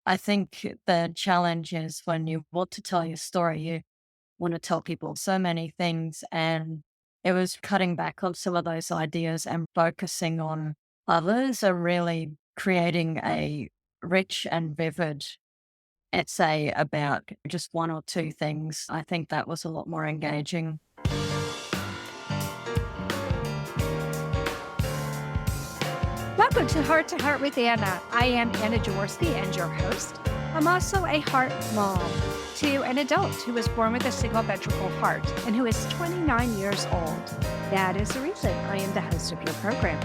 I think the challenge is when you want to tell your story, you want to tell people so many things. And it was cutting back on some of those ideas and focusing on others and really creating a rich and vivid essay about just one or two things. I think that was a lot more engaging. Welcome to Heart with Anna. I am Anna Jaworski and your host. I'm also a heart mom to an adult who was born with a single ventricle heart and who is 29 years old. That is the reason I am the host of your program.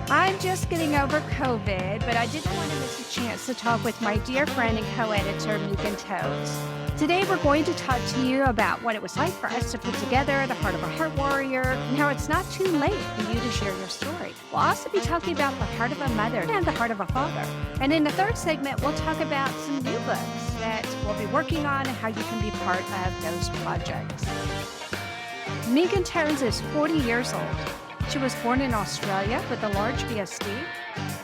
I'm just getting over COVID, but I didn't want to miss a chance to talk with my dear friend and co-editor, Megan Toes. Today, we're going to talk to you about what it was like for us to put together The Heart of a Heart Warrior and how it's not too late for you to share your story. We'll also be talking about The Heart of a Mother and The Heart of a Father. And in the third segment, we'll talk about some new books that we'll be working on and how you can be part of those projects. Megan Toes is 40 years old. She was born in Australia with a large VSD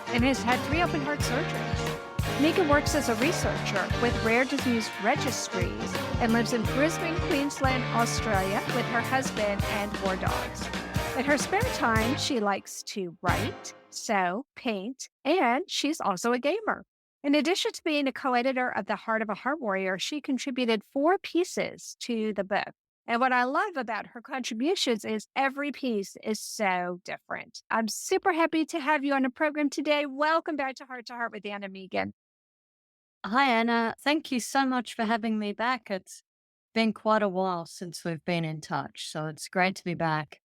and has had 3 open heart surgeries. Megan works as a researcher with rare disease registries and lives in Brisbane, Queensland, Australia with her husband and 4 dogs. In her spare time, she likes to write, sew, paint, and she's also a gamer. In addition to being a co-editor of The Heart of a Heart Warrior, she contributed 4 pieces to the book. And what I love about her contributions is every piece is so different. I'm super happy to have you on the program today. Welcome back to Heart with Anna Megan. Hi, Anna. Thank you so much for having me back. It's been quite a while since we've been in touch, so it's great to be back.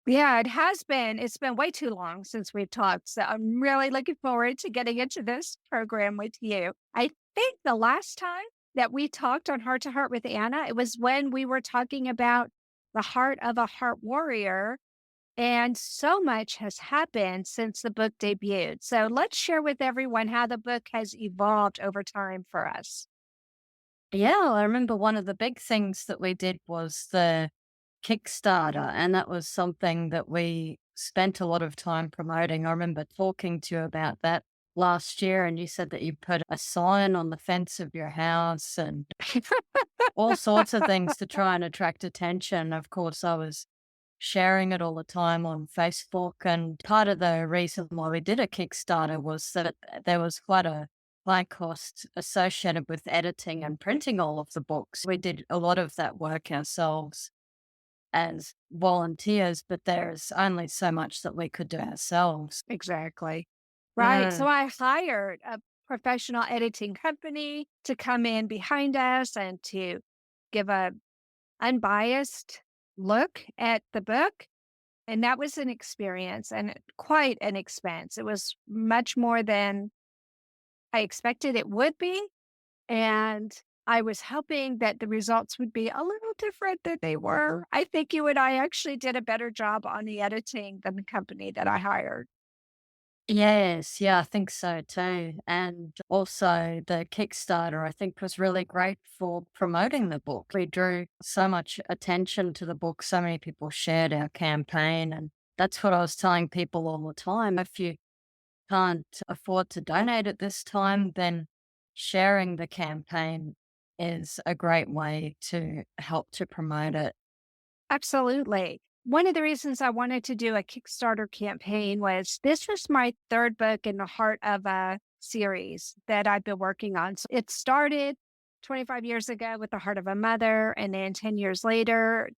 Yeah, it has been. It's been way too long since we've talked. So I'm really looking forward to getting into this program with you. I think the last time that we talked on Heart to Heart with Anna, it was when we were talking about The Heart of a Heart Warrior. And so much has happened since the book debuted. So let's share with everyone how the book has evolved over time for us. Yeah, I remember one of the big things that we did was the Kickstarter, and that was something that we spent a lot of time promoting. I remember talking to you about that last year, and you said that you put a sign on the fence of your house and all sorts of things to try and attract attention. Of course, I was sharing it all the time on Facebook. And part of the reason why we did a Kickstarter was that there was quite a high cost associated with editing and printing all of the books. We did a lot of that work ourselves as volunteers, but there's only so much that we could do ourselves. Exactly. Right. So Mm. I hired a professional editing company to come in behind us and to give a unbiased look at the book. And that was an experience and quite an expense. It was much more than I expected it would be. And I was hoping that the results would be a little different than they were. I think you and I actually did a better job on the editing than the company that I hired. Yes, yeah, I think so too. And also the Kickstarter, I think, was really great for promoting the book. We drew so much attention to the book. So many people shared our campaign. And that's what I was telling people all the time. If you can't afford to donate at this time, then sharing the campaign is a great way to help to promote it. Absolutely. One of the reasons I wanted to do a Kickstarter campaign was this was my 3rd book in the heart of a series that I've been working on. So it started 25 years ago with The Heart of a Mother, and then 10 years later,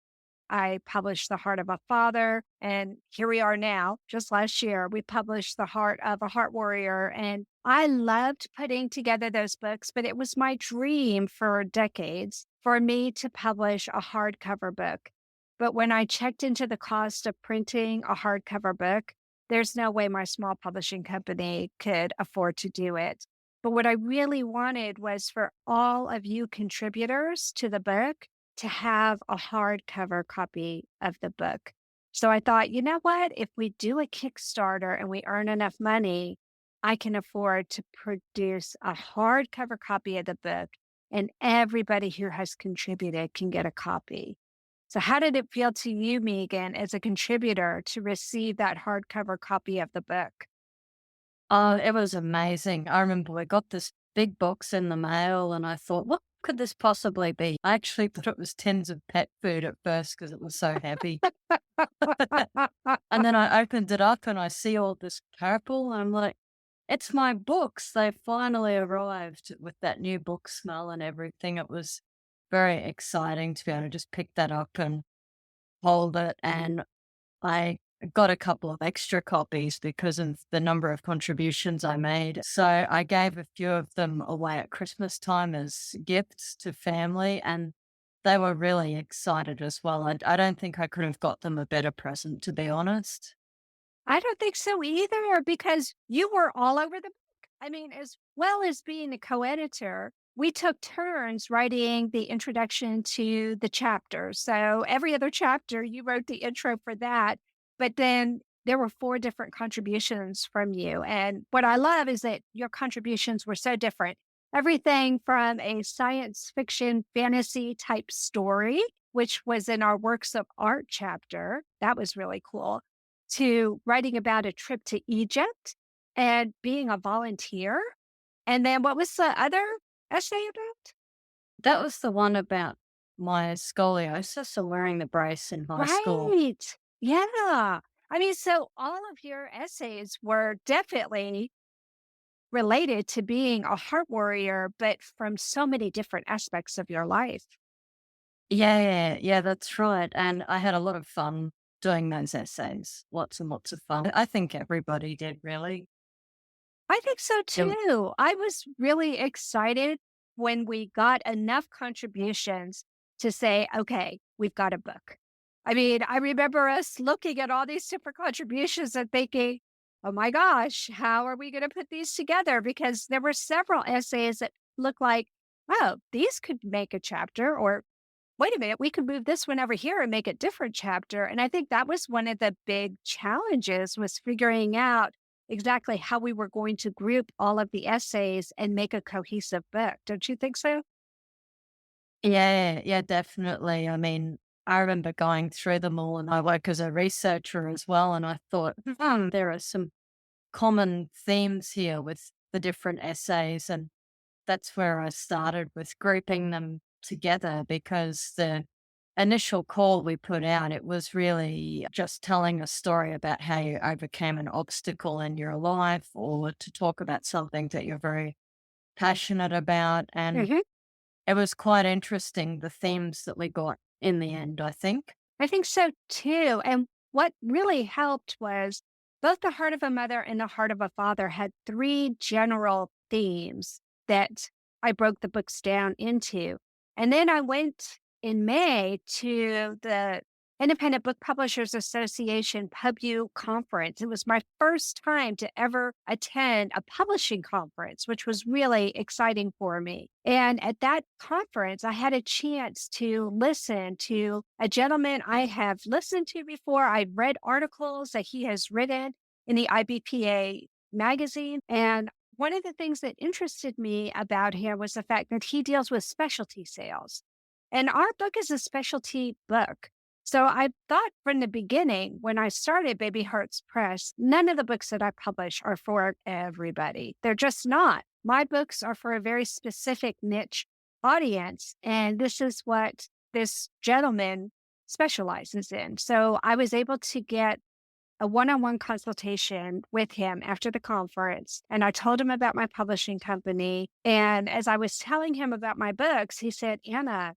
I published The Heart of a Father, and here we are now. Just last year, we published The Heart of a Heart Warrior, and I loved putting together those books, but it was my dream for decades for me to publish a hardcover book. But when I checked into the cost of printing a hardcover book, there's no way my small publishing company could afford to do it. But what I really wanted was for all of you contributors to the book to have a hardcover copy of the book. So I thought, you know what? If we do a Kickstarter and we earn enough money, I can afford to produce a hardcover copy of the book, and everybody who has contributed can get a copy. So, how did it feel to you, Megan, as a contributor to receive that hardcover copy of the book? Oh, it was amazing. I remember we got this big box in the mail, and I thought, what could this possibly be? I actually thought it was tins of pet food at first because it was so heavy. And then I opened it up and I see all this purple. I'm like, it's my books. They finally arrived with that new book smell and everything. It was very exciting to be able to just pick that up and hold it. And I got a couple of extra copies because of the number of contributions I made. So I gave a few of them away at Christmas time as gifts to family, and they were really excited as well. I don't think I could have got them a better present, to be honest. I don't think so either because you were all over the book. I mean, as well as being a co-editor, we took turns writing the introduction to the chapter. So every other chapter, you wrote the intro for that. But then there were 4 different contributions from you. And what I love is that your contributions were so different. Everything from a science fiction fantasy type story, which was in our works of art chapter. That was really cool, to writing about a trip to Egypt and being a volunteer. And then what was the other essay about? That was the one about my scoliosis and wearing the brace in high school. Right. Yeah. I mean, so all of your essays were definitely related to being a heart warrior, but from so many different aspects of your life. Yeah, that's right. And I had a lot of fun doing those essays. Lots and lots of fun. I think everybody did, really. I think so Yeah. too. I was really excited when we got enough contributions to say, okay, we've got a book. I mean, I remember us looking at all these different contributions and thinking, oh my gosh, how are we going to put these together? Because there were several essays that looked like, oh, these could make a chapter, or wait a minute, we could move this one over here and make a different chapter. And I think that was one of the big challenges, was figuring out exactly how we were going to group all of the essays and make a cohesive book. Don't you think so? Yeah, definitely. I mean, I remember going through them all, and I work as a researcher as well. And I thought, there are some common themes here with the different essays. And that's where I started with grouping them together, because the initial call we put out, it was really just telling a story about how you overcame an obstacle in your life, or to talk about something that you're very passionate about. And Mhm. it was quite interesting, the themes that we got in the end, I think. I think so too. And what really helped was both The Heart of a Mother and The Heart of a Father had 3 general themes that I broke the books down into. And then I went in May to the Independent Book Publishers Association PubU conference. It was my first time to ever attend a publishing conference, which was really exciting for me. And at that conference, I had a chance to listen to a gentleman I have listened to before. I read articles that he has written in the IBPA magazine. And one of the things that interested me about him was the fact that he deals with specialty sales. And our book is a specialty book. So I thought from the beginning, when I started Baby Hearts Press, none of the books that I publish are for everybody. They're just not. My books are for a very specific niche audience. And this is what this gentleman specializes in. So I was able to get a one-on-one consultation with him after the conference. And I told him about my publishing company. And as I was telling him about my books, he said, Anna,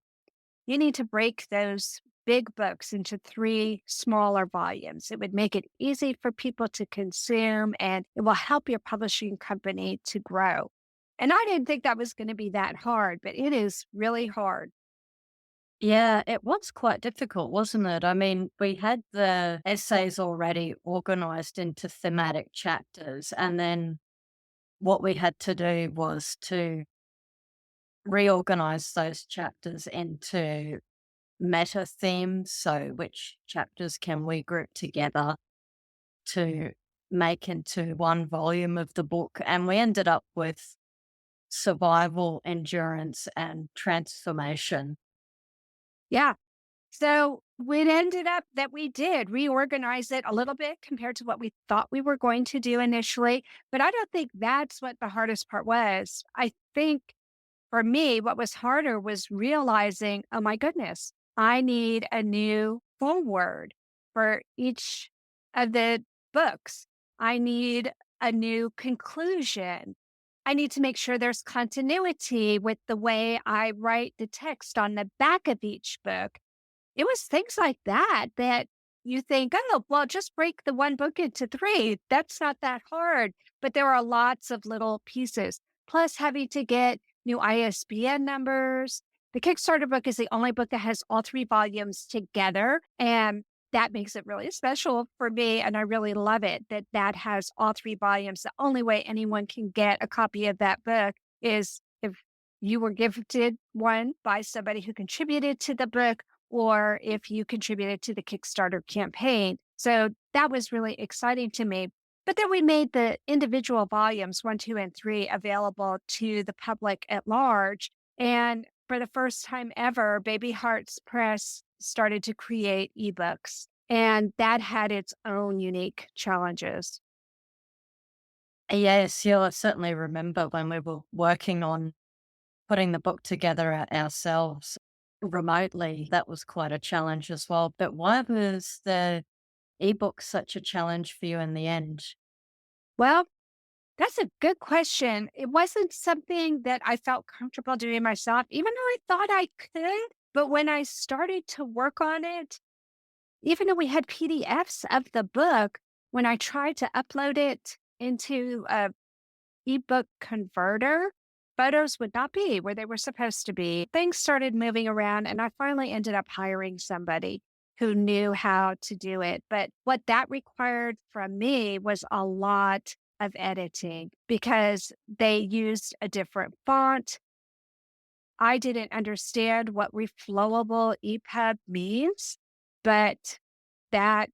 you need to break those big books into 3 smaller volumes. It would make it easy for people to consume, and it will help your publishing company to grow. And I didn't think that was going to be that hard, but it is really hard. Yeah, it was quite difficult, wasn't it? I mean, we had the essays already organized into thematic chapters. And then what we had to do was to reorganize those chapters into meta themes. So, which chapters can we group together to make into one volume of the book? And we ended up with survival, endurance, and transformation. Yeah. So It ended up that we did reorganize it a little bit compared to what we thought we were going to do initially, but I don't think that's what the hardest part was. I think for me, what was harder was realizing, oh my goodness, I need a new foreword for each of the books. I need a new conclusion. I need to make sure there's continuity with the way I write the text on the back of each book. It was things like that that you think, "Oh, well, just break the one book into 3. That's not that hard." But there are lots of little pieces, plus having to get new ISBN numbers. The Kickstarter book is the only book that has all 3 volumes together, and that makes it really special for me, and I really love it that that has all 3 volumes. The only way anyone can get a copy of that book is if you were gifted one by somebody who contributed to the book or if you contributed to the Kickstarter campaign. So that was really exciting to me. But then we made the individual volumes, 1, 2, and 3, available to the public at large. And for the first time ever, Baby Hearts Press started to create ebooks. And that had its own unique challenges. Yes, you'll certainly remember when we were working on putting the book together ourselves remotely. That was quite a challenge as well. But why was the ebook such a challenge for you in the end? Well, that's a good question. It wasn't something that I felt comfortable doing myself, even though I thought I could. But when I started to work on it, even though we had PDFs of the book, when I tried to upload it into a ebook converter, photos would not be where they were supposed to be. Things started moving around, and I finally ended up hiring somebody who knew how to do it. But what that required from me was a lot of editing because they used a different font. I didn't understand what reflowable EPUB means, but that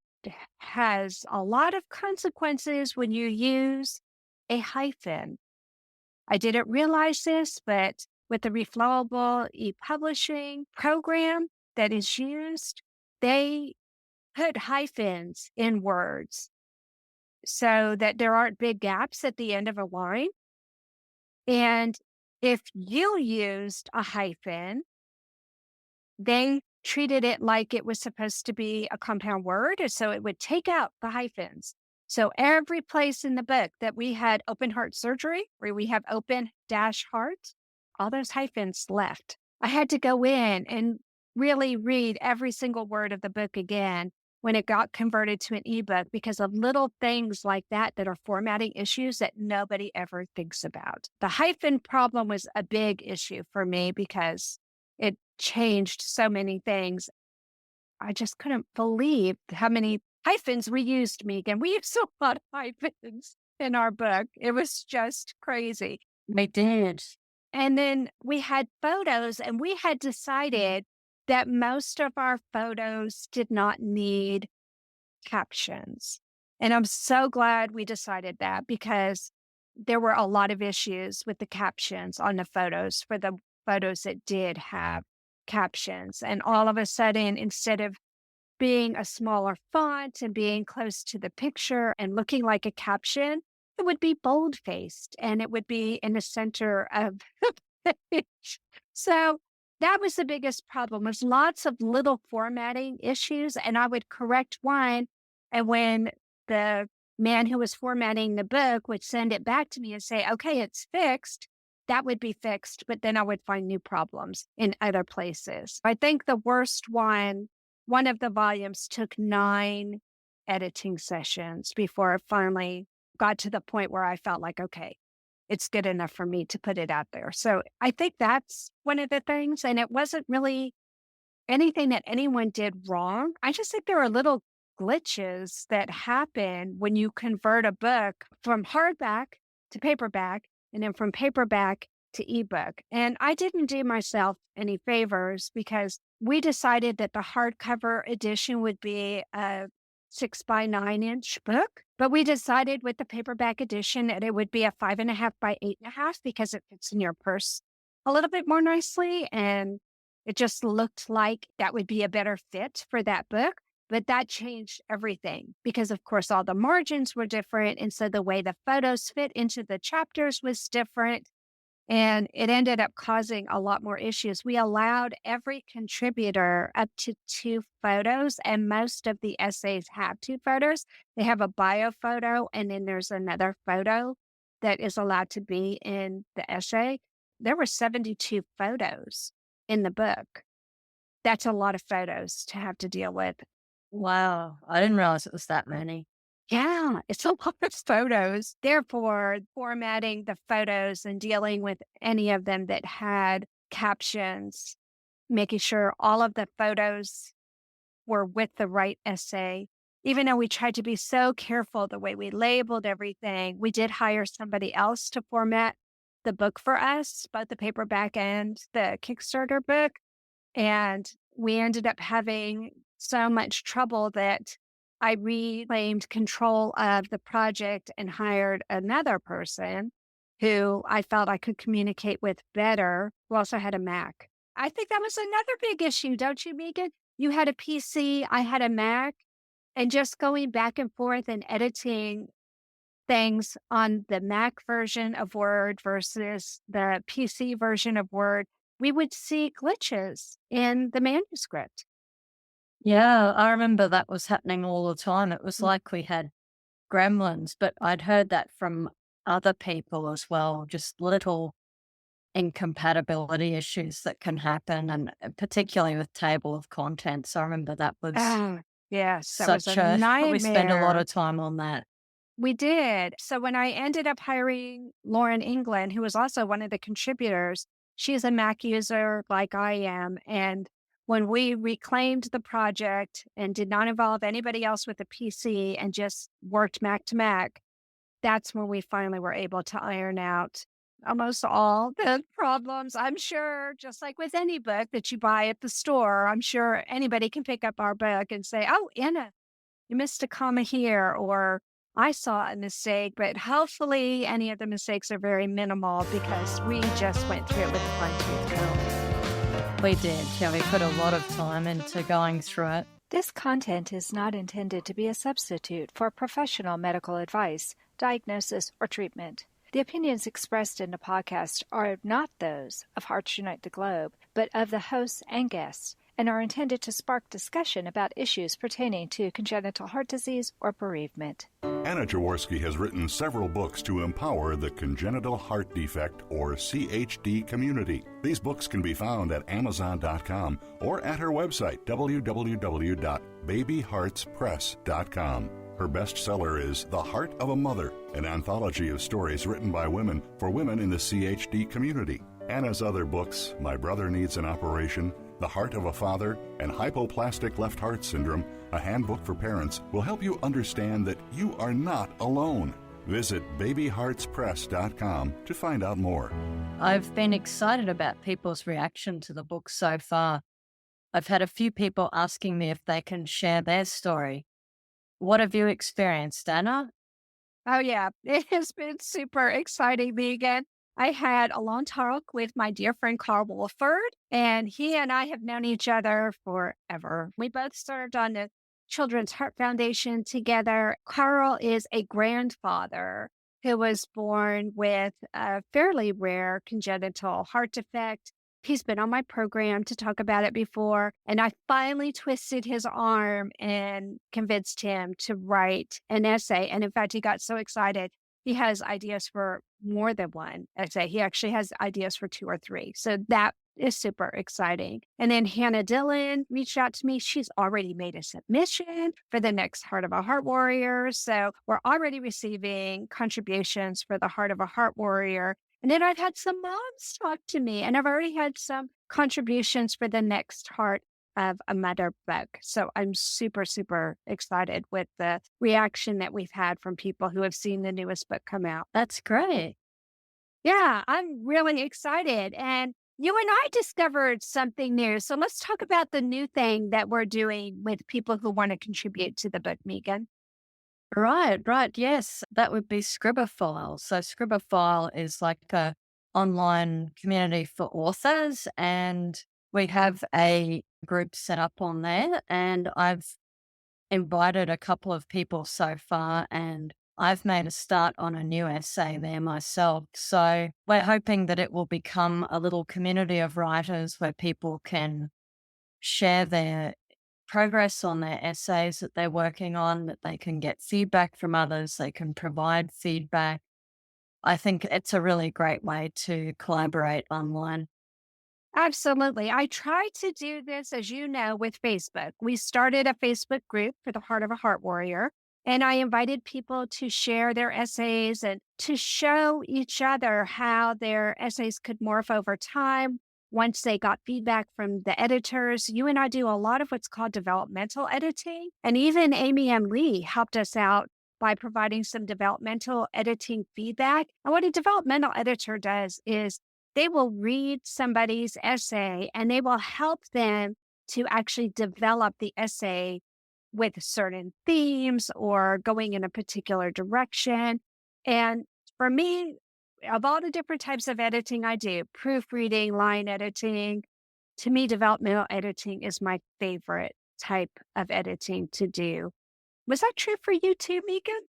has a lot of consequences when you use a hyphen. I didn't realize this, but with the reflowable e-publishing program that is used, they put hyphens in words so that there aren't big gaps at the end of a line. And if you used a hyphen, they treated it like it was supposed to be a compound word, and so it would take out the hyphens. So every place in the book that we had open heart surgery, where we have open dash heart, all those hyphens left. I had to go in and really read every single word of the book again when it got converted to an ebook because of little things like that that are formatting issues that nobody ever thinks about. The hyphen problem was a big issue for me because it changed so many things. I just couldn't believe how many hyphens we used, Megan. We used a lot of hyphens in our book. It was just crazy. We did. And then we had photos, and we had decided that most of our photos did not need captions. And I'm so glad we decided that because there were a lot of issues with the captions on the photos for the photos that did have captions. And all of a sudden, instead of being a smaller font and being close to the picture and looking like a caption, it would be bold faced and it would be in the center of the page. So that was the biggest problem was lots of little formatting issues. And I would correct one. And when the man who was formatting the book would send it back to me and say, okay, it's fixed, that would be fixed. But then I would find new problems in other places. I think the worst one of the volumes took 9 editing sessions before it finally got to the point where I felt like, okay, it's good enough for me to put it out there. So I think that's one of the things. And it wasn't really anything that anyone did wrong. I just think there are little glitches that happen when you convert a book from hardback to paperback and then from paperback to ebook. And I didn't do myself any favors because we decided that the hardcover edition would be a 6 by 9 inch book, but we decided with the paperback edition that it would be a 5.5 by 8.5 because it fits in your purse a little bit more nicely. And It just looked like that would be a better fit for that book. But that changed everything because, of course, all the margins were different. And so the way the photos fit into the chapters was different. And it ended up causing a lot more issues. We allowed every contributor up to 2 photos, and most of the essays have 2 photos. They have a bio photo, and then there's another photo that is allowed to be in the essay. There were 72 photos in the book. That's a lot of photos to have to deal with. Wow. I didn't realize it was that many. Yeah, it's a lot of photos. Therefore, formatting the photos and dealing with any of them that had captions, making sure all of the photos were with the right essay. Even though we tried to be so careful the way we labeled everything, we did hire somebody else to format the book for us, both the paperback and the Kickstarter book. And we ended up having so much trouble that I reclaimed control of the project and hired another person who I felt I could communicate with better, who also had a Mac. I think that was another big issue, don't you, Megan? You had a PC, I had a Mac, and just going back and forth and editing things on the Mac version of Word versus the PC version of Word, we would see glitches in the manuscript. Yeah, I remember that was happening all the time. It was Mm. like we had gremlins, but I'd heard that from other people as well, just little incompatibility issues that can happen, and particularly with table of contents. I remember that was Oh, yes, that was a such a we spent a lot nightmare. of time on that. We did. So when I ended up hiring Lauren England, who was also one of the contributors, she's a Mac user like I am. And when we reclaimed the project and did not involve anybody else with a PC and just worked Mac to Mac, that's when we finally were able to iron out almost all the problems. I'm sure, just like with any book that you buy at the store, I'm sure anybody can pick up our book and say, "Oh, Anna, you missed a comma here," or "I saw a mistake." But hopefully, any of the mistakes are very minimal because we just went through it with a fine tooth comb. We did. Yeah, we put a lot of time into going through it. This content is not intended to be a substitute for professional medical advice, diagnosis, or treatment. The opinions expressed in the podcast are not those of Hearts Unite the Globe, but of the hosts and guests, and are intended to spark discussion about issues pertaining to congenital heart disease or bereavement. Anna Jaworski has written several books to empower the congenital heart defect, or CHD, community. These books can be found at Amazon.com or at her website, www.babyheartspress.com. Her bestseller is The Heart of a Mother, an anthology of stories written by women for women in the CHD community. Anna's other books, My Brother Needs an Operation, The Heart of a Father, and Hypoplastic Left Heart Syndrome, a handbook for parents, will help you understand that you are not alone. Visit babyheartspress.com to find out more. I've been excited about people's reaction to the book so far. I've had a few people asking me if they can share their story. What have you experienced, Anna? Oh, yeah. It has been super exciting, Megan. I had a long talk with my dear friend Carl Wolford, and he and I have known each other forever. We both served on the Children's Heart Foundation together. Carl is a grandfather who was born with a fairly rare congenital heart defect. He's been on my program to talk about it before, and I finally twisted his arm and convinced him to write an essay. And in fact, he got so excited. He has ideas for more than one essay. He actually has ideas for 2 or 3. So that is super exciting. And then Hannah Dillon reached out to me. She's already made a submission for the next Heart of a Heart Warrior. So we're already receiving contributions for the Heart of a Heart Warrior. And then I've had some moms talk to me, and I've already had some contributions for the next Heart of a Mother book. So I'm super, super excited with the reaction that we've had from people who have seen the newest book come out. That's great. Yeah, I'm really excited. And you and I discovered something new. So let's talk about the new thing that we're doing with people who want to contribute to the book, Megan. Right, right. Yes, that would be Scribophile. So Scribophile is like a online community for authors, and we have a group set up on there, and I've invited a couple of people so far, and I've made a start on a new essay there myself. So we're hoping that it will become a little community of writers where people can share their progress on their essays that they're working on, that they can get feedback from others, they can provide feedback. I think it's a really great way to collaborate online. Absolutely. I try to do this, as you know, with Facebook. We started a Facebook group for the Heart of a Heart Warrior, and I invited people to share their essays and to show each other how their essays could morph over time. Once they got feedback from the editors, you and I do a lot of what's called developmental editing. And even Amy and Lee helped us out by providing some developmental editing feedback. And what a developmental editor does is they will read somebody's essay and they will help them to actually develop the essay with certain themes or going in a particular direction. And for me, of all the different types of editing I do, proofreading, line editing, to me, developmental editing is my favorite type of editing to do. Was that true for you too, Megan?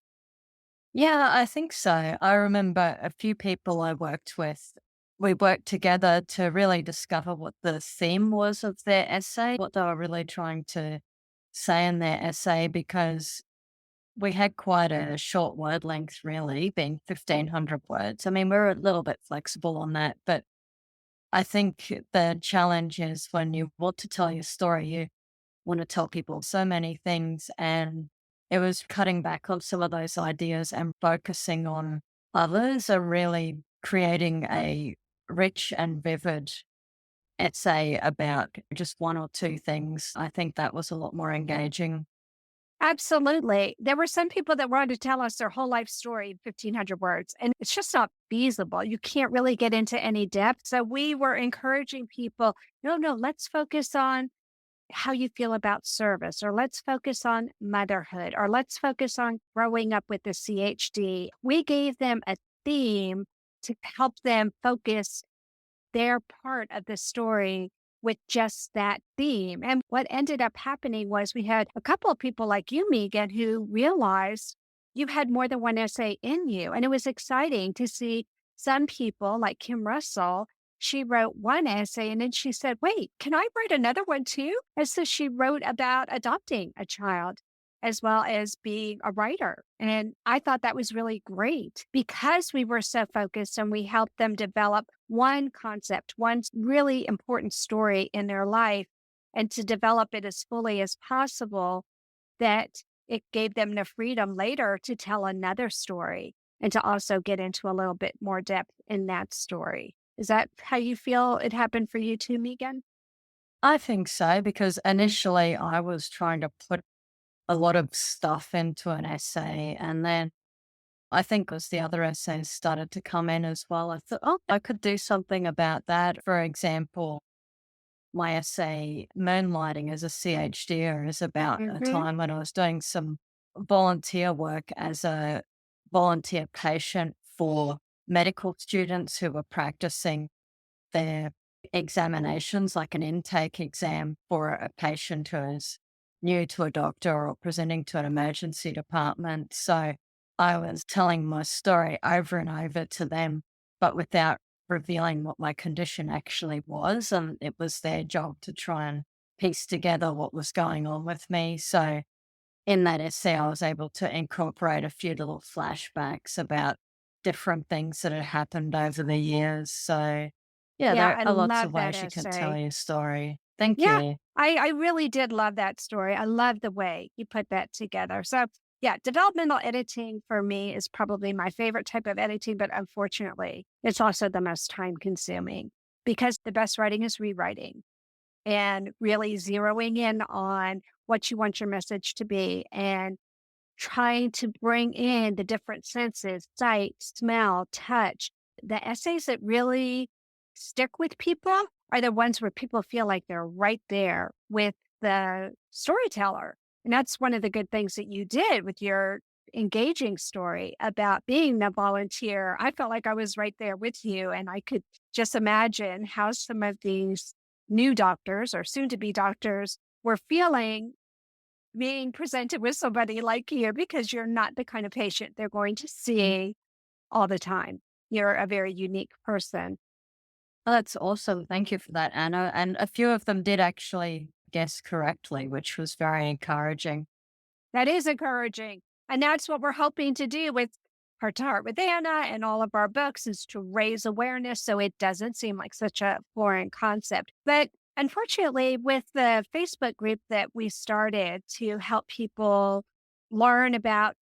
Yeah, I think so. I remember a few people I worked with. We worked together to really discover what the theme was of their essay, what they were really trying to say in their essay, because we had quite a short word length, really, being 1,500 words. I mean, we're a little bit flexible on that, but I think the challenge is when you want to tell your story, you want to tell people so many things. And it was cutting back on some of those ideas and focusing on others and really creating a rich and vivid essay about just one or two things. I think that was a lot more engaging. Absolutely. There were some people that wanted to tell us their whole life story in 1,500 words, and it's just not feasible. You can't really get into any depth. So we were encouraging people, no, let's focus on how you feel about service, or let's focus on motherhood, or let's focus on growing up with the CHD. We gave them a theme to help them focus their part of the story with just that theme. And what ended up happening was we had a couple of people like you, Megan, who realized you had more than one essay in you. And it was exciting to see some people like Kim Russell. She wrote one essay and then she said, wait, can I write another one too? And so she wrote about adopting a child as well as being a writer. And I thought that was really great because we were so focused and we helped them develop one concept, one really important story in their life, and to develop it as fully as possible, that it gave them the freedom later to tell another story and to also get into a little bit more depth in that story. Is that how you feel it happened for you too, Megan? I think so, because initially I was trying to put a lot of stuff into an essay. And then I think as the other essays started to come in as well, I thought, oh, I could do something about that. For example, my essay, Moonlighting as a CHDer, is about a Hmm. time when I was doing some volunteer work as a volunteer patient for medical students who were practicing their examinations, like an intake exam for a patient who is new to a doctor or presenting to an emergency department. So I was telling my story over and over to them, but without revealing what my condition actually was. And it was their job to try and piece together what was going on with me. So in that essay, I was able to incorporate a few little flashbacks about different things that had happened over the years. So, yeah, Yeah, there I are lots of love that ways you can tell essay. your story. Thank Yeah, you. I really did love that story. I love the way you put that together. So, yeah, developmental editing for me is probably my favorite type of editing, but unfortunately, it's also the most time consuming because the best writing is rewriting and really zeroing in on what you want your message to be and trying to bring in the different senses, sight, smell, touch. The essays that really stick with people are the ones where people feel like they're right there with the storyteller. And that's one of the good things that you did with your engaging story about being the volunteer. I felt like I was right there with you, and I could just imagine how some of these new doctors or soon to be doctors were feeling being presented with somebody like you, because you're not the kind of patient they're going to see all the time. You're a very unique person. Oh, that's awesome. Thank you for that, Anna. And a few of them did actually guess correctly, which was very encouraging. That is encouraging. And that's what we're hoping to do with Heart to Heart with Anna and all of our books, is to raise awareness so it doesn't seem like such a foreign concept. But unfortunately, with the Facebook group that we started to help people learn about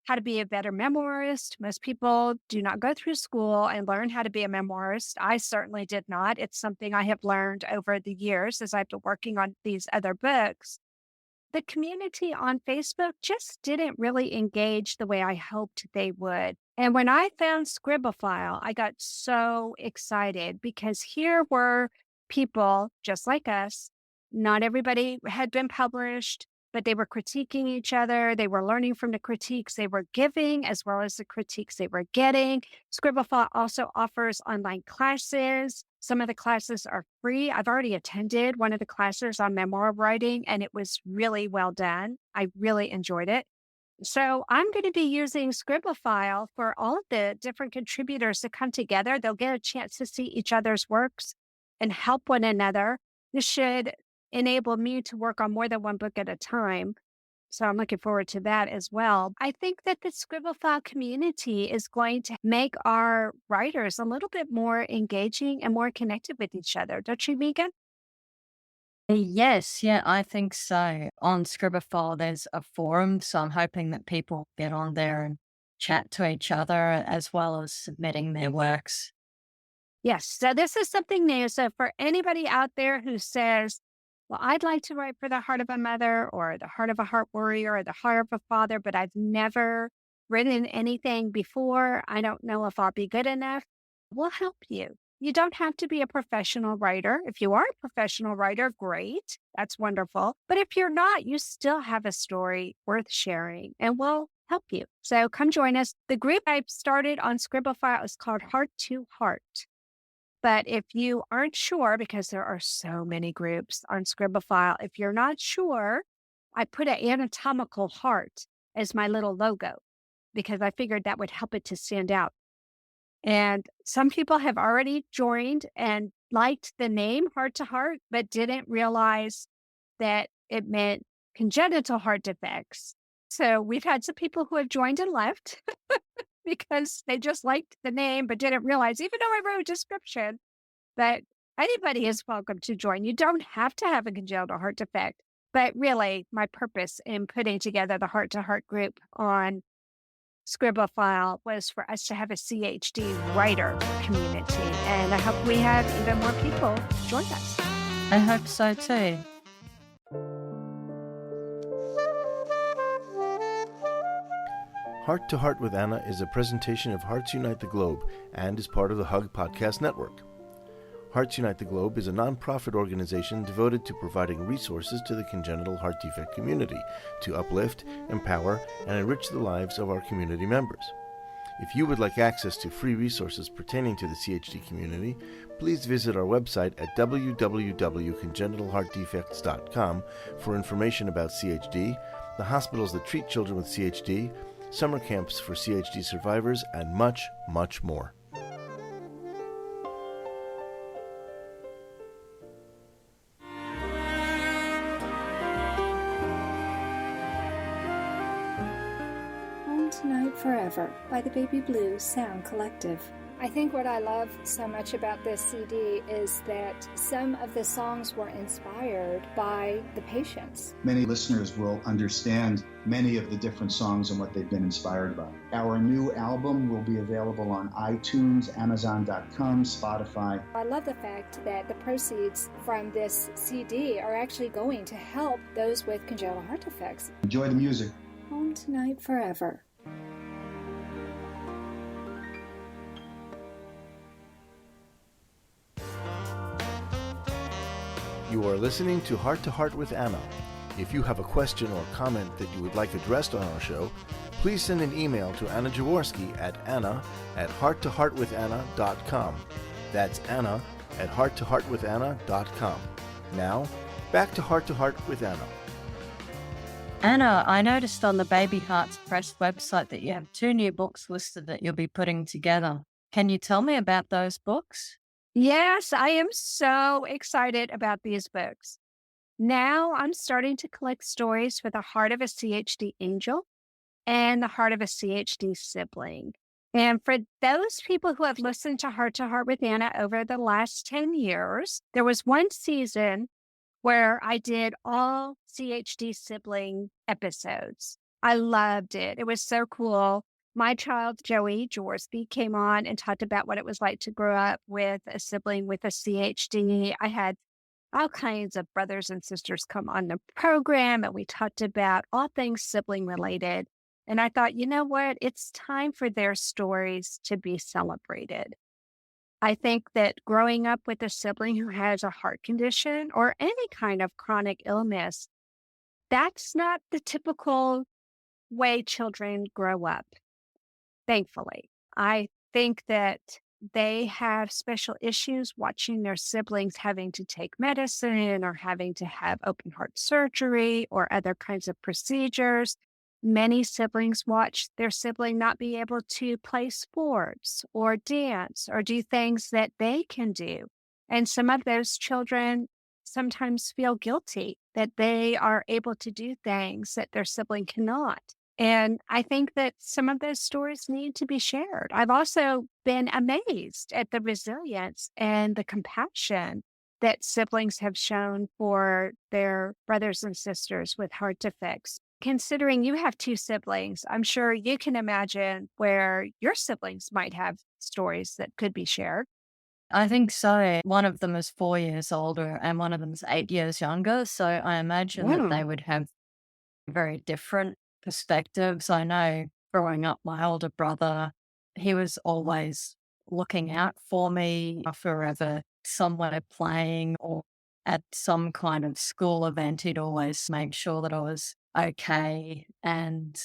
how to be a better memoirist, most people do not go through school and learn how to be a memoirist. I certainly did not. It's something I have learned over the years as I've been working on these other books. The community on Facebook just didn't really engage the way I hoped they would. And when I found Scribophile, I got so excited because here were people just like us. Not everybody had been published, but they were critiquing each other. They were learning from the critiques they were giving as well as the critiques they were getting. Scribophile also offers online classes. Some of the classes are free. I've already attended one of the classes on memoir writing, and it was really well done. I really enjoyed it. So I'm going to be using Scribophile for all of the different contributors to come together. They'll get a chance to see each other's works and help one another. This should enable me to work on more than one book at a time. So I'm looking forward to that as well. I think that the Scribophile community is going to make our writers a little bit more engaging and more connected with each other. Don't you, Megan? Yes, yeah, I think so. On Scribophile, there's a forum, so I'm hoping that people get on there and chat to each other as well as submitting their works. Yes. So this is something new. So for anybody out there who says, well, I'd like to write for the heart of a mother or the heart of a heart warrior or the heart of a father, but I've never written anything before. I don't know if I'll be good enough. We'll help you. You don't have to be a professional writer. If you are a professional writer, great. That's wonderful. But if you're not, you still have a story worth sharing, and we'll help you. So come join us. The group I've started on Scribophile is called Heart to Heart. But if you aren't sure, because there are so many groups on Scribophile, if you're not sure, I put an anatomical heart as my little logo because I figured that would help it to stand out. And some people have already joined and liked the name Heart to Heart, but didn't realize that it meant congenital heart defects. So we've had some people who have joined and left because they just liked the name, but didn't realize, even though I wrote a description, that anybody is welcome to join. You don't have to have a congenital heart defect. But really, my purpose in putting together the Heart to Heart group on Scribophile was for us to have a CHD writer community. And I hope we have even more people join us. I hope so too. Heart to Heart with Anna is a presentation of Hearts Unite the Globe and is part of the Hug Podcast Network. Hearts Unite the Globe is a non-profit organization devoted to providing resources to the congenital heart defect community to uplift, empower, and enrich the lives of our community members. If you would like access to free resources pertaining to the CHD community, please visit our website at www.congenitalheartdefects.com for information about CHD, the hospitals that treat children with CHD, summer camps for CHD survivors, and much, much more. Home Tonight Forever by the Baby Blue Sound Collective. I think what I love so much about this CD is that some of the songs were inspired by the patients. Many listeners will understand many of the different songs and what they've been inspired by. Our new album will be available on iTunes, Amazon.com, Spotify. I love the fact that the proceeds from this CD are actually going to help those with congenital heart defects. Enjoy the music. Home Tonight Forever. You are listening to Heart with Anna. If you have a question or comment that you would like addressed on our show, please send an email to Anna Jaworski at anna@hearttoheartwithanna.com. That's Anna at hearttoheartwithanna.com. Now, back to Heart with Anna. Anna, I noticed on the Baby Hearts Press website that you have 2 new books listed that you'll be putting together. Can you tell me about those books? Yes, I am so excited about these books. Now I'm starting to collect stories for the heart of a CHD angel and the heart of a CHD sibling. And for those people who have listened to Heart with Anna over the last 10 years, there was one season where I did all CHD sibling episodes. I loved it. It was so cool. My child, Joey Jaworski, came on and talked about what it was like to grow up with a sibling with a CHD. I had all kinds of brothers and sisters come on the program, and we talked about all things sibling related. And I thought, you know what? It's time for their stories to be celebrated. I think that growing up with a sibling who has a heart condition or any kind of chronic illness, that's not the typical way children grow up, thankfully. I think that they have special issues watching their siblings having to take medicine or having to have open heart surgery or other kinds of procedures. Many siblings watch their sibling not be able to play sports or dance or do things that they can do. And some of those children sometimes feel guilty that they are able to do things that their sibling cannot. And I think that some of those stories need to be shared. I've also been amazed at the resilience and the compassion that siblings have shown for their brothers and sisters with hard to fix. Considering you have 2 siblings, I'm sure you can imagine where your siblings might have stories that could be shared. I think so. One of them is 4 years older and one of them is 8 years younger. So I imagine that they Mm. would have very different perspectives. I know growing up, my older brother, he was always looking out for me forever, somewhere playing or at some kind of school event. He'd always make sure that I was okay. And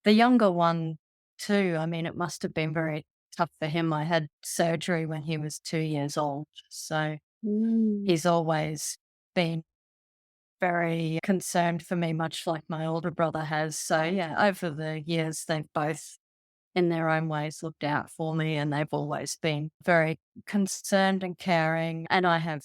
the younger one, too, I mean, it must have been very tough for him. I had surgery when he was 2 years old. So Mm. he's always been very concerned for me, much like my older brother has. So, yeah, over the years, they've both, in their own ways, looked out for me and they've always been very concerned and caring. And I have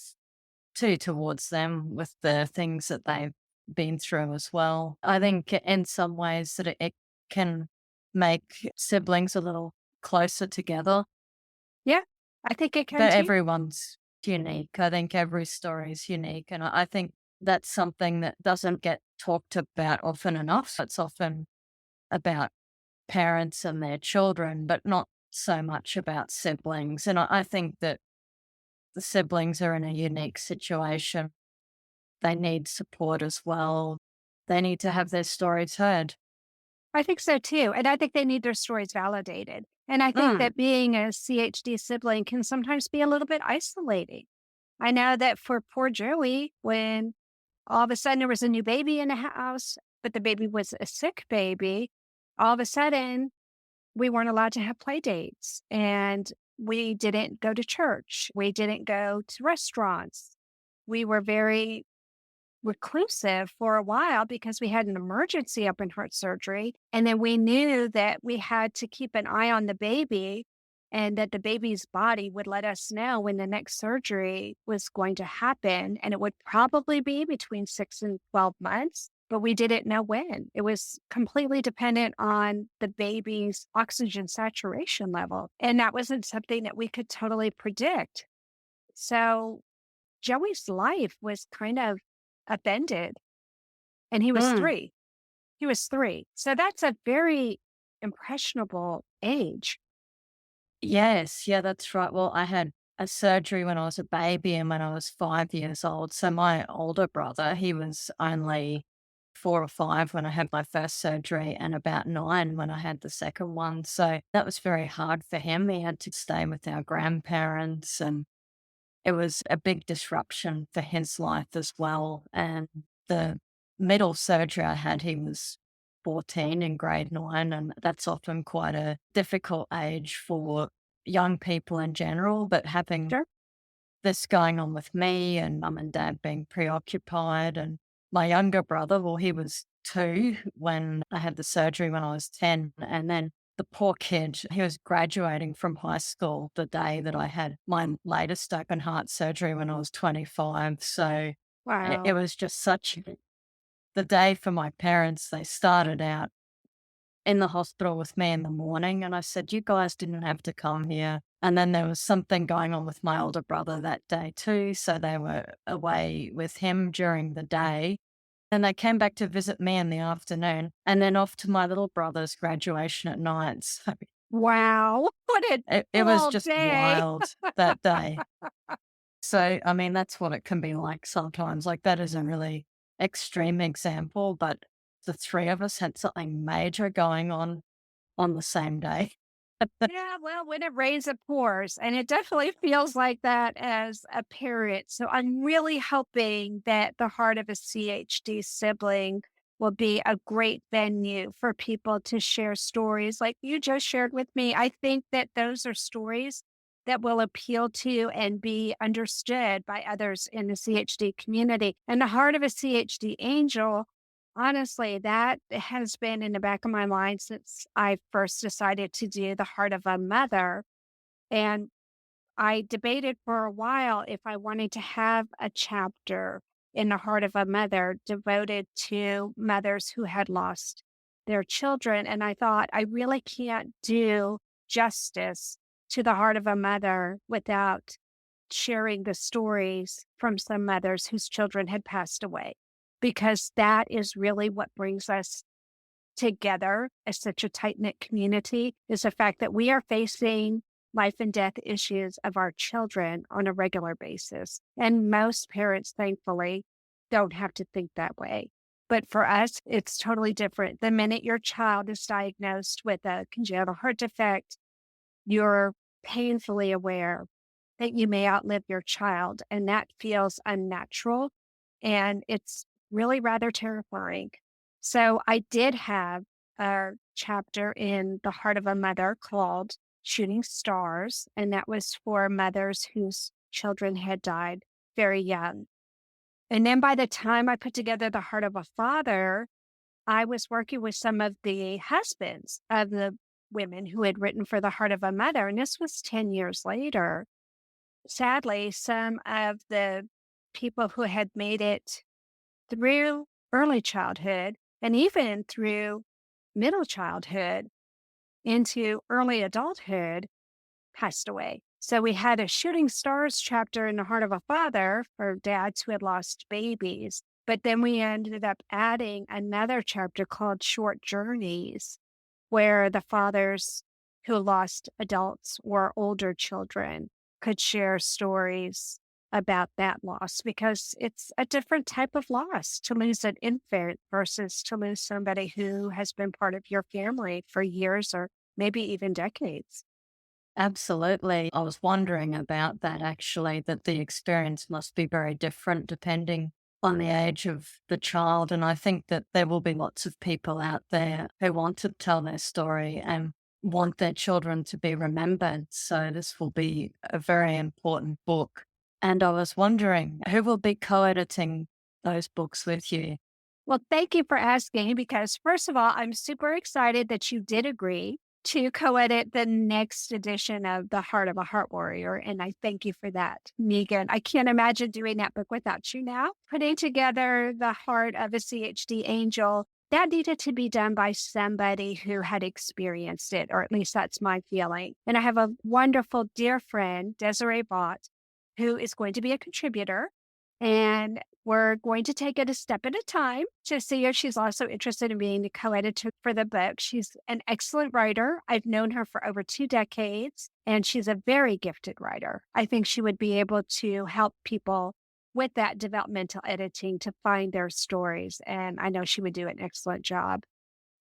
too towards them with the things that they've been through as well. I think in some ways that it can make siblings a little closer together, Yeah, I think it can but too. everyone's unique. I think every story is unique. And I think that's something that doesn't get talked about often enough. It's often about parents and their children, but not so much about siblings. And I think that the siblings are in a unique situation. They need support as well. They need to have their stories heard. I think so too. And I think they need their stories validated. And I think Mm. that being a CHD sibling can sometimes be a little bit isolating. I know that for poor Joey, when all of a sudden there was a new baby in the house, but the baby was a sick baby, all of a sudden we weren't allowed to have play dates and we didn't go to church. We didn't go to restaurants. We were very reclusive for a while because we had an emergency open heart surgery. And then we knew that we had to keep an eye on the baby and that the baby's body would let us know when the next surgery was going to happen. And it would probably be between 6 and 12 months, but we didn't know when. It was completely dependent on the baby's oxygen saturation level. And that wasn't something that we could totally predict. So Joey's life was kind of upended, and he was Mm. 3. He was 3. So that's a very impressionable age. Yes, yeah, that's right. Well, I had a surgery when I was a baby and when I was 5 years old. So my older brother, he was only 4 or 5 when I had my first surgery and about 9 when I had the second one. So that was very hard for him. He had to stay with our grandparents and it was a big disruption for his life as well. And the middle surgery I had, he was 14 in grade 9, and that's often quite a difficult age for young people in general. But having Sure. this going on with me and mum and dad being preoccupied. And my younger brother, well, he was 2 when I had the surgery when I was 10. And then the poor kid, he was graduating from high school the day that I had my latest open heart surgery when I was 25. So it Wow. was just such the day for my parents. They started out in the hospital with me in the morning, and I said, "You guys didn't have to come here." And then there was something going on with my older brother that day too, so they were away with him during the day. And they came back to visit me in the afternoon, and then off to my little brother's graduation at night. So Wow. What a it was full just day. wild that day. So, I mean, that's what it can be like sometimes. Like, that is a really extreme example, but the 3 of us had something major going on the same day. Yeah, well, when it rains, it pours. And it definitely feels like that as a parent. So I'm really hoping that the Heart of a CHD Sibling will be a great venue for people to share stories like you just shared with me. I think that those are stories that will appeal to and be understood by others in the CHD community. And the Heart of a CHD Angel, honestly, that has been in the back of my mind since I first decided to do the Heart of a Mother. And I debated for a while if I wanted to have a chapter in the Heart of a Mother devoted to mothers who had lost their children. And I thought, I really can't do justice to the Heart of a Mother without sharing the stories from some mothers whose children had passed away, because that is really what brings us together as such a tight knit community, is the fact that we are facing life and death issues of our children on a regular basis. And most parents, thankfully, don't have to think that way. But for us, it's totally different. The minute your child is diagnosed with a congenital heart defect, you're painfully aware that you may outlive your child, and that feels unnatural, and it's really rather terrifying. So I did have a chapter in The Heart of a Mother called Shooting Stars, and that was for mothers whose children had died very young. And then by the time I put together The Heart of a Father, I was working with some of the husbands of the women who had written for The Heart of a Mother, and this was 10 years later. Sadly, some of the people who had made it through early childhood and even through middle childhood into early adulthood passed away. So we had a Shooting Stars chapter in The Heart of a Father for dads who had lost babies. But then we ended up adding another chapter called Short Journeys, where the fathers who lost adults or older children could share stories about that loss, because it's a different type of loss to lose an infant versus to lose somebody who has been part of your family for years or maybe even decades. Absolutely. I was wondering about that actually, that the experience must be very different depending on the age of the child. And I think that there will be lots of people out there who want to tell their story and want their children to be remembered. So this will be a very important book. And I was wondering who will be co-editing those books with you? Well, thank you for asking, because first of all, I'm super excited that you did agree to co-edit the next edition of The Heart of a Heart Warrior. And I thank you for that, Megan. I can't imagine doing that book without you now. Putting together The Heart of a CHD Angel, that needed to be done by somebody who had experienced it, or at least that's my feeling. And I have a wonderful dear friend, Desiree Bott, who is going to be a contributor. And we're going to take it a step at a time to see if she's also interested in being the co-editor for the book. She's an excellent writer. I've known her for over 2 decades, and she's a very gifted writer. I think she would be able to help people with that developmental editing to find their stories. And I know she would do an excellent job.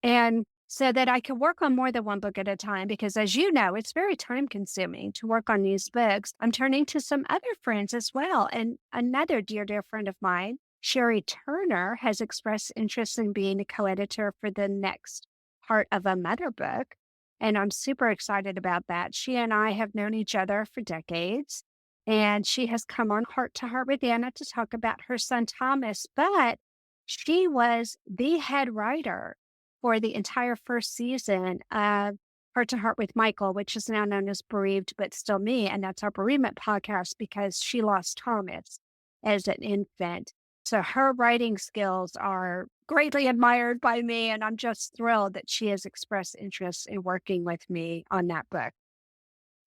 And so that I can work on more than one book at a time, because as you know, it's very time consuming to work on these books. I'm turning to some other friends as well. And another dear, dear friend of mine, Sherry Turner, has expressed interest in being a co-editor for the next Heart of a Mother book. And I'm super excited about that. She and I have known each other for decades. And she has come on Heart to Heart with Anna to talk about her son Thomas, but she was the head writer for the entire first season of Heart to Heart with Michael, which is now known as Bereaved But Still Me. And that's our bereavement podcast because she lost Thomas as an infant. So her writing skills are greatly admired by me, and I'm just thrilled that she has expressed interest in working with me on that book.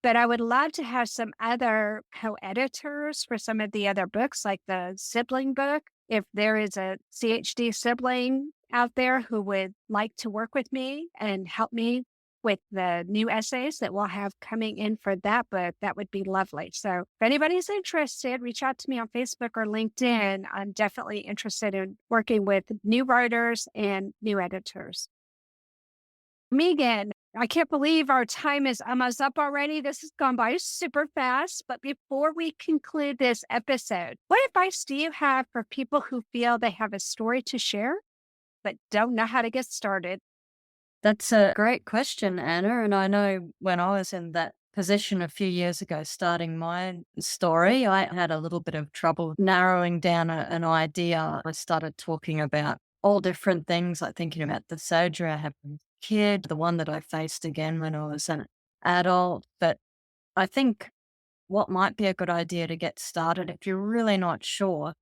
But I would love to have some other co-editors for some of the other books, like the sibling book. If there is a CHD sibling out there who would like to work with me and help me with the new essays that we'll have coming in for that book, that would be lovely. So if anybody's interested, reach out to me on Facebook or LinkedIn. I'm definitely interested in working with new writers and new editors. Megan, I can't believe our time is almost up already. This has gone by super fast. But before we conclude this episode, what advice do you have for people who feel they have a story to share but don't know how to get started? That's a great question, Anna. And I know when I was in that position a few years ago, starting my story, I had a little bit of trouble narrowing down an idea. I started talking about all different things, like thinking about the surgery I had as a kid, the one that I faced again when I was an adult. But I think what might be a good idea to get started, if you're really not sure,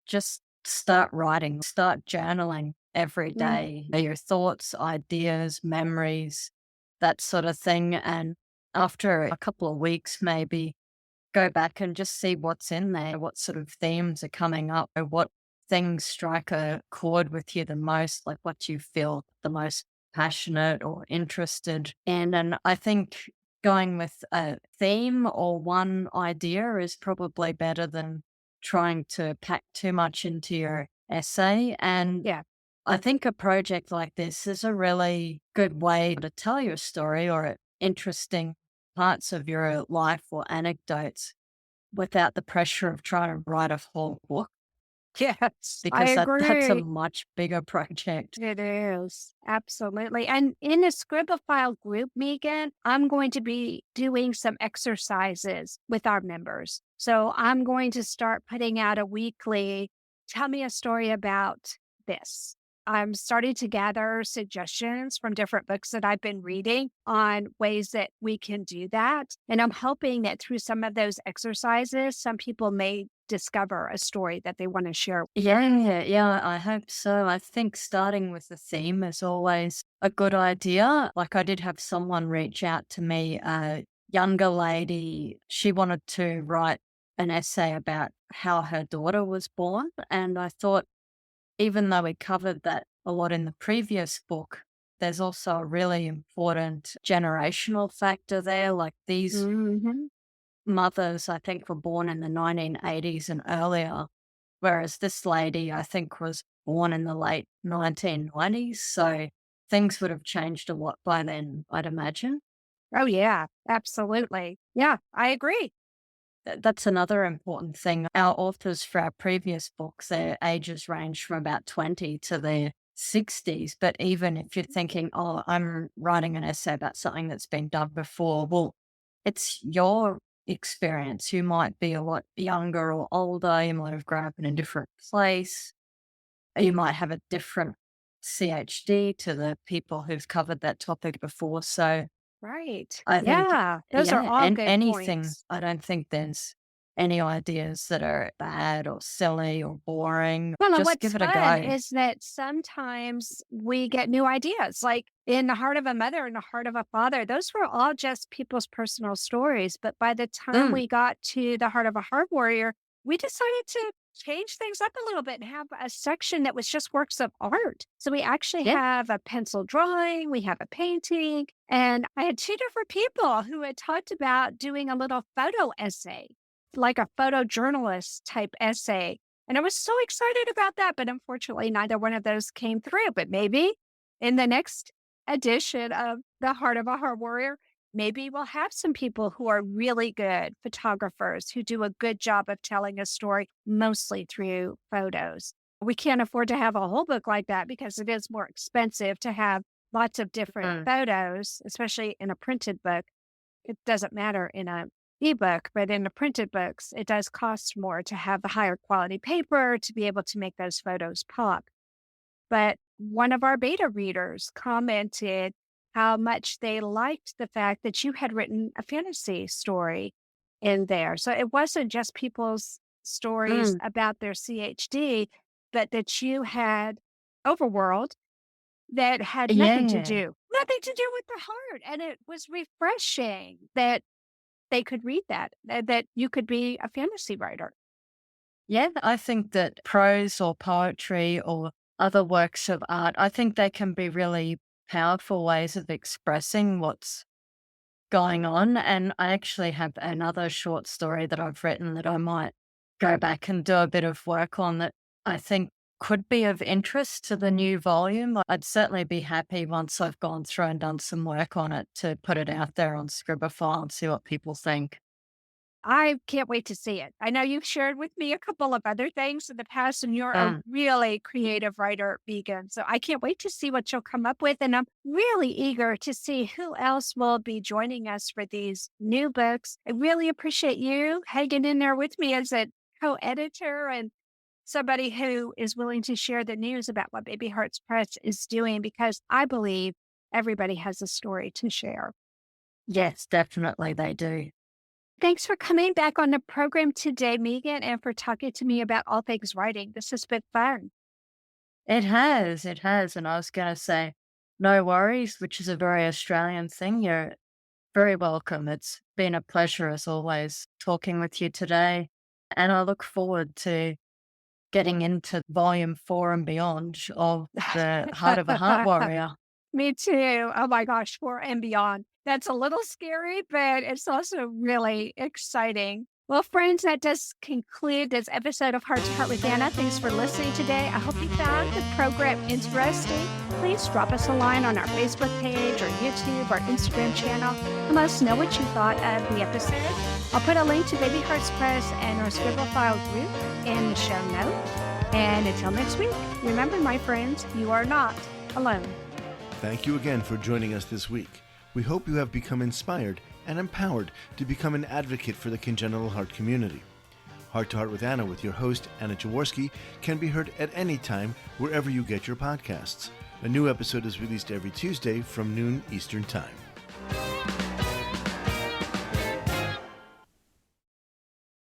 just start writing, start journaling every day. Your thoughts, ideas, memories, that sort of thing. And after a couple of weeks, maybe go back and just see what's in there, what sort of themes are coming up, or what things strike a chord with you the most, like what you feel the most passionate or interested in. And I think going with a theme or one idea is probably better than trying to pack too much into your essay. And Yeah. I think a project like this is a really good way to tell your story or interesting parts of your life or anecdotes without the pressure of trying to write a whole book, Yes, I because that's a agree. much bigger project. It is. Absolutely. And in the Scribophile group, Megan, I'm going to be doing some exercises with our members. So I'm going to start putting out a weekly, tell me a story about this. I'm starting to gather suggestions from different books that I've been reading on ways that we can do that. And I'm hoping that through some of those exercises, some people may discover a story that they want to share. Yeah, I hope so. I think starting with the theme is always a good idea. Like I did have someone reach out to me, a younger lady. She wanted to write an essay about how her daughter was born. And I thought, even though we covered that a lot in the previous book, there's also a really important generational factor there. Like these Mhm. mothers, I think, were born in the 1980s and earlier, whereas this lady, I think, was born in the late 1990s. So things would have changed a lot by then, I'd imagine. Oh, yeah, absolutely. Yeah, I agree. That's another important thing. Our authors for our previous books, their ages range from about 20 to their 60s. But even if you're thinking, oh, I'm writing an essay about something that's been done before, well, it's your experience. You might be a lot younger or older. You might have grown up in a different place. You might have a different CHD to the people who've covered that topic before. So Right. I think, Yeah, those are yeah, all and good anything, points. I don't think there's any ideas that are bad or silly or boring. Well, and Just what's give it a fun go. is that sometimes we get new ideas, like in The Heart of a Mother and The Heart of a Father. Those were all just people's personal stories. But by the time Mm, we got to The Heart of a Heart Warrior, we decided to change things up a little bit and have a section that was just works of art. So we actually yeah. have a pencil drawing, we have a painting, and I had two different people who had talked about doing a little photo essay, like a photojournalist type essay. And I was so excited about that, but unfortunately, neither one of those came through. But maybe in the next edition of The Heart of a Heart Warrior, maybe we'll have some people who are really good photographers who do a good job of telling a story, mostly through photos. We can't afford to have a whole book like that because it is more expensive to have lots of different Mm, photos, especially in a printed book. It doesn't matter in a ebook, but in the printed books, it does cost more to have the higher quality paper to be able to make those photos pop. But one of our beta readers commented how much they liked the fact that you had written a fantasy story in there. So it wasn't just people's stories Mm. about their CHD, but that you had overworld that had Yeah. nothing to do with the heart. And it was refreshing that they could read that you could be a fantasy writer. Yeah, I think that prose or poetry or other works of art, I think they can be really powerful ways of expressing what's going on. And I actually have another short story that I've written that I might go back and do a bit of work on that I think could be of interest to the new volume. I'd certainly be happy once I've gone through and done some work on it to put it out there on Scribify and see what people think. I can't wait to see it. I know you've shared with me a couple of other things in the past, and you're a Mm. really creative writer, vegan. So I can't wait to see what you'll come up with. And I'm really eager to see who else will be joining us for these new books. I really appreciate you hanging in there with me as a co editor and somebody who is willing to share the news about what Baby Hearts Press is doing, because I believe everybody has a story to share. Yes, definitely they do. Thanks for coming back on the program today, Megan, and for talking to me about all things writing. This has been fun. It has. And I was going to say, no worries, which is a very Australian thing. You're very welcome. It's been a pleasure as always talking with you today. And I look forward to getting into volume 4 and beyond of The Heart of a Heart Warrior. Me too. Oh my gosh, four and beyond. That's a little scary, but it's also really exciting. Well, friends, that does conclude this episode of Heart to Heart with Anna. Thanks for listening today. I hope you found the program interesting. Please drop us a line on our Facebook page or YouTube or Instagram channel and let us know what you thought of the episode. I'll put a link to Baby Hearts Press and our Scribble File group in the show notes. And until next week, remember, my friends, you are not alone. Thank you again for joining us this week. We hope you have become inspired and empowered to become an advocate for the congenital heart community. Heart to Heart with Anna with your host, Anna Jaworski, can be heard at any time wherever you get your podcasts. A new episode is released every Tuesday from noon Eastern Time.